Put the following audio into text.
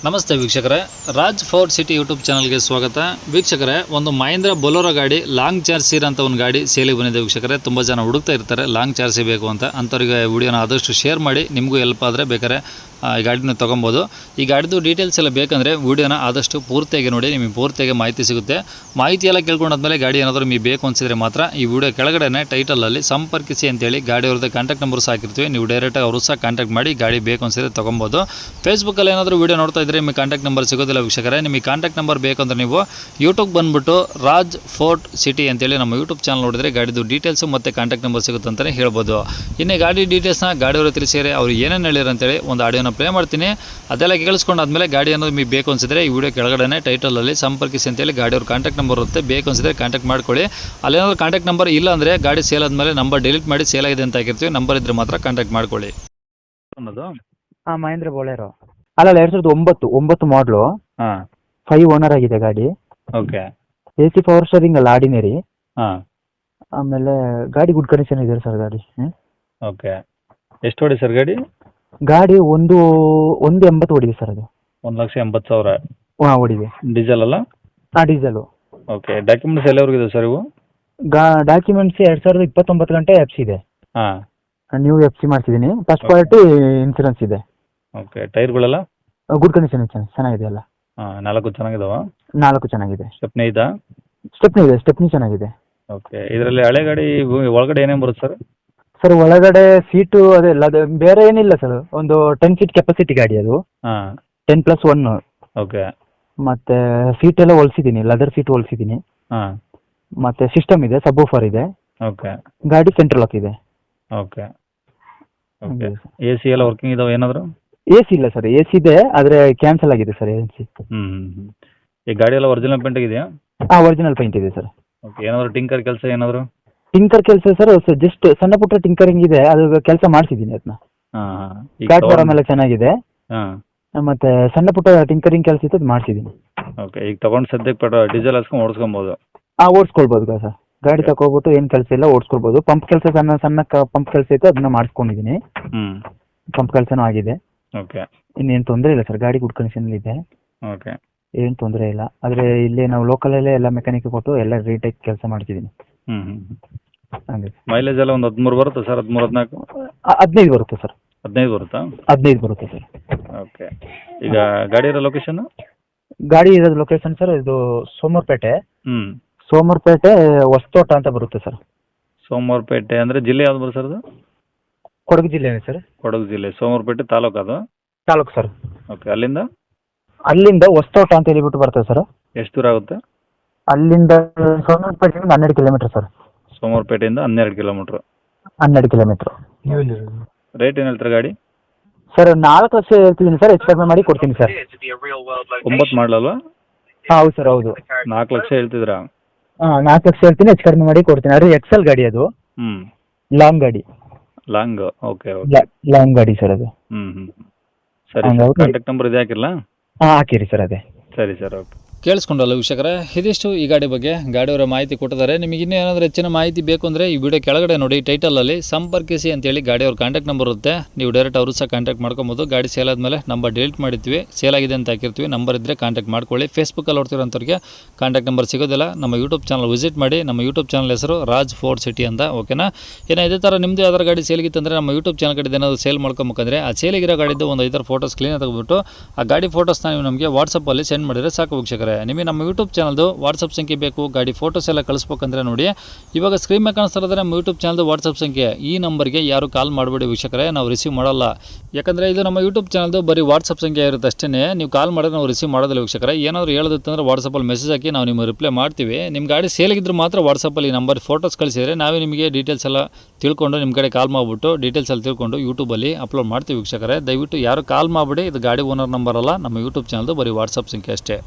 ನಮಸ್ತೆ ವೀಕ್ಷಕರೇ, Raj fort city YouTube ಚಾನಲ್ಗೆ ಸ್ವಾಗತ. ವೀಕ್ಷಕರೇ, ಒಂದು ಮಹೇಂದ್ರ ಬೊಲೊರೋ ಗಾಡಿ ಲಾಂಗ್ ಚಾರ್ಜ್ ಅಂತ ಒಂದು ಗಾಡಿ ಸೇಲಿಗೆ ಬಂದಿದೆ ವೀಕ್ಷಕರೇ. ತುಂಬ ಜನ ಹುಡುಕ್ತಾ ಇರ್ತಾರೆ ಲಾಂಗ್ ಚಾರ್ಜ್ ಬೇಕು ಅಂತ. ಅಂಥವ್ರಿಗೆ ವಿಡಿಯೋನ ಆದಷ್ಟು ಶೇರ್ ಮಾಡಿ, ನಿಮಗೂ ಹೆಲ್ಪ್ ಆದರೆ ಬೇಕಾದ್ರೆ ಈ ಗಾಡಿನ ತೊಗೊಬೋದು. ಈ ಗಾಡಿದು ಡೀಟೇಲ್ಸ್ ಎಲ್ಲ ಬೇಕಂದರೆ ವಿಡಿಯೋನ ಆದಷ್ಟು ಪೂರ್ತಿಯಾಗಿ ನೋಡಿ, ನಿಮಗೆ ಪೂರ್ತಿಯಾಗಿ ಮಾಹಿತಿ ಸಿಗುತ್ತೆ. ಮಾಹಿತಿ ಎಲ್ಲ ಕೇಳ್ಕೊಂಡಾದ್ಮೇಲೆ ಗಾಡಿ ಏನಾದರೂ ನಿಮಗೆ ಬೇಕು ಅನಿಸಿದರೆ ಮಾತ್ರ ಈ ವಿಡಿಯೋ ಕೆಳಗಡೆ ಟೈಟಲಲ್ಲಿ ಸಂಪರ್ಕಿಸಿ ಅಂತೇಳಿ ಗಾಡಿಯವ್ರದ್ದು ಕಾಂಟ್ಯಾಕ್ಟ್ ನಂಬರ್ ಸಹ ಹಾಕಿರ್ತೀವಿ. ನೀವು ಡೈರೆಕ್ಟಾಗಿ ಅವರು ಸಹ ಕಾಂಟ್ಯಾಕ್ಟ್ ಮಾಡಿ ಗಾಡಿ ಬೇಕು ಅನಿಸಿದರೆ ತೊಗೊಬೋದು. ಫೇಸ್ಬುಕ್ಕಲ್ಲಿ ಏನಾದರೂ ವಿಡಿಯೋ ನೋಡ್ತಾ ಇದ್ದರೆ ನಿಮಗೆ ಕಾಂಟ್ಯಾಕ್ಟ್ ನಂಬರ್ ಸಿಗೋದಿಲ್ಲ ವೀಕ್ಷಕರೇ. ನಿಮಗೆ ಕಾಂಟ್ಯಾಕ್ಟ್ ನಂಬರ್ ಬೇಕಂದ್ರೆ ನೀವು ಯೂಟ್ಯೂಬ್ ಬಂದುಬಿಟ್ಟು ರಾಜ್ ಫೋರ್ಟ್ ಸಿಟಿ ಅಂತೇಳಿ ನಮ್ಮ ಯೂಟ್ಯೂಬ್ ಚಾನಲ್ ನೋಡಿದರೆ ಗಾಡಿದು ಡೀಟೇಲ್ಸು ಮತ್ತು ಕಾಂಟ್ಯಾಕ್ಟ್ ನಂಬರ್ ಸಿಗುತ್ತೆ ಅಂತಲೇ ಹೇಳ್ಬೋದು. ಇನ್ನು ಗಾಡಿ ಡೀಟೇಲ್ಸ್ನ ಗಾಡಿಯವರು ತಿಳಿಸಿದರೆ ಅವ್ರು ಏನೇನು ಹೇಳಿರು ಅಂತೇಳಿ ಒಂದು ಆಡಿಯೋನ ಪ್ಲೇ ಮಾಡ್ತೀನಿ. ಅದೆಲ್ಲ ಕೇಳಿಸ್ಕೊಂಡಾದ್ಮೇಲೆ ಗಾಡಿ ಅನ್ನೋದು ನಿಮಗೆ ಬೇಕು ಅನಿಸಿದ್ರೆ ಈ ವಿಡಿಯೋ ಕೆಳಗಡೆ ಟೈಟಲಲ್ಲಿ ಸಂಪರ್ಕಿಸಿ ಅಂತೇಳಿ ಗಾಡಿಯವ್ರ ಕಾಂಟ್ಯಾಕ್ಟ್ ನಂಬರ್ ಇರುತ್ತೆ. ಬೇಕು ಅನಿಸಿದ್ರೆ ಕಾಂಟ್ಯಾಕ್ಟ್ ಮಾಡ್ಕೊಳ್ಳಿ. ಅಲ್ಲೇನಾದ್ರು ಕಾಂಟ್ಯಾಕ್ಟ್ ನಂಬರ್ ಇಲ್ಲ ಅಂದರೆ ಗಾಡಿ ಸೇಲ್ ಆದಮೇಲೆ ನಂಬರ್ ಡಿಲೀಟ್ ಮಾಡಿ ಸೇಲ್ ಆಗಿದೆ ಅಂತ ಹಾಕಿರ್ತೀವಿ. ನಂಬರ್ ಇದ್ದರೆ ಮಾತ್ರ ಕಾಂಟ್ಯಾಕ್ಟ್ ಮಾಡ್ಕೊಳ್ಳಿ. ಅನ್ನೋದು ಮಹೇಂದ್ರ ಬೊಲೆರೋ ಅಲ್ಲ 2009 ಮಾಡಲು. 5 ಓನರ್ ಆಗಿದೆ ಗಾಡಿ. ಓಕೆ. AC ಪವರ್ ಸ್ಟೇರಿಂಗ್ ಅಲ್ಲ, ಆರ್ಡಿನರಿ. ಆಮೇಲೆ ಗಾಡಿ ಗುಡ್ ಕಂಡೀಷನ್ ಇದೆ ಸರ್ ಗಾಡಿ. ಓಕೆ. ಎಷ್ಟು ಹೊಡಿ ಸರ್ ಗಾಡಿ? ಗಾಡಿ 180 ಓಡಿದೆ ಸರ್. ಅದು 1,80,000. ಓಡಿದೆ. ಡೀಸೆಲ್ ಅಲ್ಲ? ಡೀಸೆಲು. ಓಕೆ. ಡಾಕ್ಯುಮೆಂಟ್ಸ್ ಎಲ್ಲವರೆಗಿದೆ ಸರ್ ಇವು? ಡಾಕ್ಯುಮೆಂಟ್ಸ್ 2029 ಗಂಟೆ FC ಇದೆ. ನ್ಯೂ FC ಮಾಡಿಸಿದ್ದೀನಿ. ಫಸ್ಟ್ ಕ್ವಾಲಿಟಿ ಇನ್ಸೂರೆನ್ಸ್ ಇದೆ. ಓಕೆ. ಟೈರ್ಗಳೆಲ್ಲ ಗುಡ್ ಕಂಡೀಷನ್ ಚೆನ್ನಾಗಿದೆ ಅಲ್ಲ? 4 ಚೆನ್ನಾಗಿದಾವ? 4 ಚೆನ್ನಾಗಿದೆ. ಸ್ಟೆಪ್ನಿ ಇದಾ? ಸ್ಟೆಪ್ನಿ ಇದೆ. ಸ್ಟೆಪ್ನಿ ಚೆನ್ನಾಗಿದೆ. ಓಕೆ. ಇದರಲ್ಲಿ ಹಳೆ ಗಾಡಿ ಒಳಗಡೆ ಏನೇನು ಬರುತ್ತೆ ಸರ್? ಸರ್ ಒಳಗಡೆ ಸೀಟು ಅದೆಲ್ಲ ಬೇರೆ ಏನಿಲ್ಲ ಸರ್. ಒಂದು 10 ಸೀಟ್ ಕೆಪಾಸಿಟಿ ಗಾಡಿ ಅದು. 10+1. ಓಕೆ. ಮತ್ತೆ ಸೀಟ್ ಎಲ್ಲ ಹೊಲ್ಸಿದ್ದೀನಿ, ಲೆದರ್ ಸೀಟ್ ಹೊಲ್ಸಿದ್ದೀನಿ. ಮತ್ತೆ ಸಿಸ್ಟಮ್ ಇದೆ, ಸಬ್ ವೂಫರ್ ಇದೆ. ಓಕೆ. ಗಾಡಿ ಸೆಂಟ್ರಲ್ ಲಾಕ್ ಇದೆ. ಓಕೆ. ಓಕೆ. AC ಎಲ್ಲ ವರ್ಕಿಂಗ್ ಇದಾವೆ ಏನಾದರೂ? AC ಇಲ್ಲ ಸರ್. AC ಇದೆ, ಆದರೆ ಕ್ಯಾನ್ಸಲ್ ಆಗಿದೆ ಸರ್ AC. ಈ ಗಾಡಿ ಎಲ್ಲ ಒರಿಜಿನಲ್ ಪೇಂಟ್ ಆಗಿದೆಯಾ? ಒರಿಜಿನಲ್ ಪೇಂಟ್ ಇದೆ ಸರ್. ಓಕೆ. ಏನಾದರೂ ಟಿಂಕರ್ ಕೆಲಸ ಏನಾದರೂ? ಟಿಂಕರ್ ಕೆಲಸ ಸರ್ ಜಸ್ಟ್ ಸಣ್ಣ ಪುಟ್ಟ ಟಿಂಕರಿಂಗ್ ಇದೆ, ಅದು ಕೆಲಸ ಮಾಡಿಸಿದ್ದೀನಿ ಅದನ್ನ. ಪ್ಲಾಟ್ಫಾರ್ಮ್ ಎಲ್ಲ ಚೆನ್ನಾಗಿದೆ. ಮತ್ತೆ ಸಣ್ಣ ಪುಟ್ಟ ಟಿಂಕರಿಂಗ್ ಕೆಲಸ ಇತ್ತು, ಅದು ಮಾಡಿಸಿದ್ದೀನಿ. ಓಕೆ. ಈಗ ತಗೊಂಡು ಸದ್ಯಕ್ಕೆ ಡೀಸೆಲ್ ಹಾಕ್ಸ್ಕೊಂಡು ಓಡಿಸ್ಕೊಬೋದು? ಓಡಿಸ್ಕೊಳ್ಬೋದು ಸರ್. ಗಾಡಿ ತಗೋಬಿಟ್ಟು ಏನು ಕೆಲಸ ಇಲ್ಲ, ಓಡಿಸ್ಕೊಳ್ಬೋದು. ಪಂಪ್ ಕೆಲಸ ಸಣ್ಣ ಪಂಪ್ ಕೆಲಸ ಇತ್ತು, ಅದನ್ನ ಮಾಡಿಸ್ಕೊಂಡಿದ್ದೀನಿ. ಪಂಪ್ ಕೆಲಸನೂ ಆಗಿದೆ. ಓಕೆ. ಇನ್ನೇನು ತೊಂದರೆ ಇಲ್ಲ ಸರ್. ಗಾಡಿ ಗುಡ್ ಕಂಡೀಷನ್ ಇದೆ. ಓಕೆ. ಏನು ತೊಂದರೆ ಇಲ್ಲ. ಆದರೆ ಇಲ್ಲಿ ನಾವು ಲೋಕಲಲ್ಲೇ ಎಲ್ಲ ಮೆಕ್ಯಾನಿಕ್ ಕೊಟ್ಟು ಎಲ್ಲ ರೀಟೇಕ್ ಕೆಲಸ ಮಾಡ್ತಿದ್ದೀನಿ. ಹಂಗೆ. ಮೈಲೇಜ್ ಎಲ್ಲ ಒಂದು 13 ಬರುತ್ತೆ ಸರ್? 13-14? 15 ಬರುತ್ತೆ ಸರ್. 15 ಬರುತ್ತಾ? 15 ಬರುತ್ತೆ ಸರ್. ಓಕೆ. ಈಗ ಗಾಡಿ ಇರೋ ಲೊಕೇಶನ್? ಗಾಡಿ ಇರೋದು ಲೊಕೇಶನ್ ಸರ್ ಇದು ಸೋಮವಾರಪೇಟೆ. ಸೋಮವಾರಪೇಟೆ ಹೊಸತೋಟ ಅಂತ ಬರುತ್ತೆ ಸರ್. ಸೋಮವಾರಪೇಟೆ ಅಂದರೆ ಜಿಲ್ಲೆ ಯಾವ್ದು ಬರುತ್ತೆ ಸರ್ ಅದು? ಕೊಡಗು ಜಿಲ್ಲೆನೇ ಸರ್. ಕೊಡಗು ಜಿಲ್ಲೆ. ಸೋಮವಾರಪೇಟೆ ತಾಲೂಕು ಅದು? ತಾಲೂಕು ಸರ್. ಓಕೆ. ಅಲ್ಲಿಂದ ಹೊಸತೋಟ ಅಂತ ಹೇಳಿಬಿಟ್ಟು ಬರ್ತದೆ ಸರ್. ಎಷ್ಟು ದೂರ ಆಗುತ್ತೆ? ಅಲ್ಲಿಂದ ಸೋಮವಾರಪೇಟೆಯಿಂದ 12 ಕಿಲೋಮೀಟರ್ ಸರ್. ಸೋಮವಾರಪೇಟೆಯಿಂದ 12 ಕಿಲೋಮೀಟ್ರ್. 12 ಕಿಲೋಮೀಟ್ರ್. ರೇಟ್ ಏನು ಹೇಳ್ತಾರೆ ಗಾಡಿ? ಸರ್ 4 ಲಕ್ಷ ಹೇಳ್ತಿದ್ದೀನಿ ಸರ್. ಹೆಚ್ಚು ಕಡಿಮೆ ಮಾಡಿ ಕೊಡ್ತೀನಿ ಸರ್. 9 ಮಾಡಲಲ್ವಾ? ಹೌದು ಸರ್, ಹೌದು. 4 ಲಕ್ಷ ಹೇಳ್ತಿದ್ರಾ? 4 ಲಕ್ಷ ಹೇಳ್ತೀನಿ, ಹೆಚ್ಚು ಕಡಿಮೆ ಮಾಡಿ ಕೊಡ್ತೀನಿ. ಅದು ಎಕ್ಸೆಲ್ ಗಾಡಿ, ಅದು ಲಾಂಗ್ ಗಾಡಿ. ಲಾಂಗ್? ಓಕೆ. ಲಾಂಗ್ ಗಾಡಿ ಸರ್ ಅದು. ಸರಿ. ಕಾಂಟ್ಯಾಕ್ಟ್ ನಂಬರ್ ಇದೆ ಹಾಕಿರಲಾ? ಹಾಕಿರಿ ಸರ್. ಅದೇ. ಸರಿ ಸರ್. ಓಕೆ. ಕೇಳಿಸ್ಕೊಂಡಲ್ಲ ವೀಕ್ಷಕರೇ, ಇದಿಷ್ಟು ಈ ಗಾಡಿ ಬಗ್ಗೆ ಗಾಡಿಯವರ ಮಾಹಿತಿ ಕೊಟ್ಟಿದ್ದಾರೆ. ನಿಮಗೆ ಇನ್ನೂ ಏನಾದರೂ ಹೆಚ್ಚಿನ ಮಾಹಿತಿ ಬೇಕು ಅಂದರೆ ಈ ವಿಡಿಯೋ ಕೆಳಗಡೆ ನೋಡಿ ಟೈಟಲಲ್ಲಿ ಸಂಪರ್ಕಿಸಿ ಅಂತೇಳಿ ಗಾಡಿಯವ್ರ ಕಾಂಟ್ಯಾಕ್ಟ್ ನಂಬರ್ ಇರುತ್ತೆ. ನೀವು ಡೈರೆಕ್ಟ್ ಅವರು ಸಹ ಕಾಂಟ್ಯಾಕ್ಟ್ ಮಾಡ್ಕೊಬೋದು. ಗಾಡಿ ಸೇಲ್ ಆದಮೇಲೆ ನಂಬರ್ ಡಿಲೀಟ್ ಮಾಡಿರ್ತೀವಿ, ಸೇಲ್ ಆಗಿದೆ ಅಂತ ಹಾಕಿರ್ತೀವಿ. ನಂಬರ್ ಇದ್ದರೆ ಕಾಂಟ್ಯಾಕ್ಟ್ ಮಾಡ್ಕೊಳ್ಳಿ. ಫೇಸ್ಬುಕ್ಕಲ್ಲಿ ನೋಡ್ತಿರೋಂಥವ್ರಿಗೆ ಕಾಂಟ್ಯಾಕ್ಟ್ ನಂಬರ್ ಸಿಗೋದಿಲ್ಲ. ನಮ್ಮ ಯೂಟ್ಯೂಬ್ ಚಾನಲ್ ವಿಸಿಟ್ ಮಾಡಿ. ನಮ್ಮ ಯೂಟ್ಯೂಬ್ ಚಾನಲ್ ಹೆಸರು ರಾಜ್ ಫೋರ್ಟ್ ಸಿಟಿ ಅಂತ. ಓಕೆನಾ? ಏನೋ ಇದೇ ಥರ ನಿಮ್ಮದು ಯಾವ್ದಾರು ಗಾಡಿ ಸೇಲ್ಗಿತ್ತಂದರೆ ನಮ್ಮ ಯೂಟ್ಯೂಬ್ ಚಾನಲ್ ಕಡೆ ಏನಾದರೂ ಸೇಲ್ ಮಾಡ್ಕೊಬೇಕಂದ್ರೆ ಆ ಸೇಲಿಗಿರೋ ಗಾಡಿದ್ದು ಒಂದು 5 ಫೋಟೋಸ್ ಕ್ಲೀನಾಗಿ ತೆಗೆದುಬಿಟ್ಟು ಆ ಗಾಡಿ ಫೋಟೋಸ್ನ ನೀವು ನಮಗೆ ವಾಟ್ಸಪ್ಪಲ್ಲಿ ಸೆಂಡ್ ಮಾಡಿದರೆ ಸಾಕು ವೀಕ್ಷಕರೇ. ನಿಮಗೆ ನಮ್ಮ ಯೂಟ್ಯೂಬ್ ಚಾನಲ್ದು ವಾಟ್ಸಪ್ ಸಂಖ್ಯೆ ಬೇಕು, ಗಾಡಿ ಫೋಟೋಸ್ ಎಲ್ಲ ಕಳಿಸ್ಬೇಕಂದ್ರೆ ನೋಡಿ ಇವಾಗ ಸ್ಕ್ರೀನ್ ಮೇಲೆ ಕಾಣಿಸ್ತಾ ಇರೋದ್ರೆ ನಮ್ಮ ಯೂಟ್ಯೂಬ್ ಚಾನಲ್ದು ವಾಟ್ಸಪ್ ಸಂಖ್ಯೆ. ಈ ನಂಬರ್ಗೆ ಯಾರು ಕಾಲ್ ಮಾಡಬೇಡಿ ವೀಕ್ಷಕರೇ, ನಾವು ರಿಸೀವ್ ಮಾಡಲ್ಲ. ಯಾಕಂದರೆ ಇದು ನಮ್ಮ ಯೂಟ್ಯೂಬ್ ಚಾನಲ್ದು ಬರೀ ವಾಟ್ಸಪ್ ಸಂಖ್ಯೆ ಇರುತ್ತೆ ಅಷ್ಟೇ. ನೀವು ಕಾಲ್ ಮಾಡಿದ್ರೆ ನಾವು ರಿಸೀವ್ ಮಾಡೋದಿಲ್ಲ ವೀಕ್ಷಕರೇ. ಏನಾದರೂ ಹೇಳೋದಿತ್ತಂದ್ರೆ ವಾಟ್ಸಪ್ಪಲ್ಲಿ ಮೆಸೇಜ್ ಹಾಕಿ ನಾವು ನಿಮಗೆ ರಿಪ್ಲೈ ಮಾಡ್ತೀವಿ. ನಿಮ್ಮ ಗಾಡಿ ಸೇಲಿಗಿದ್ರೆ ಮಾತ್ರ ವಾಟ್ಸಪ್ಪಲ್ಲಿ ನಂಬರ್ ಫೋಟೋಸ್ ಕಳಿಸಿದರೆ ನಾವೇ ನಿಮಗೆ ಡೀಟೇಲ್ಸ್ ಎಲ್ಲ ತಿಳ್ಕೊಂಡು ನಿಮ್ಮ ಕಡೆ ಕಾಲ್ ಮಾಡಿಬಿಟ್ಟು ಡೀಟೇಲ್ಸ್ ಎಲ್ಲ ತಿಳ್ಕೊಂಡು ಯೂಟ್ಯೂಬಲ್ಲಿ ಅಪ್ಲೋಡ್ ಮಾಡ್ತೀವಿ ವೀಕ್ಷಕರೇ. ದಯವಿಟ್ಟು ಯಾರು ಕಾಲ್ ಮಾಡಿಬಿಡಿ. ಇದು ಗಾಡಿ ಓನರ್ ನಂಬರ್ ಅಲ್ಲ, ನಮ್ಮ ಯೂಟ್ಯೂಬ್ ಚಾನಲ್ದು ಬರೀ ವಾಟ್ಸಪ್ ಸಂಖ್ಯೆ ಅಷ್ಟೇ.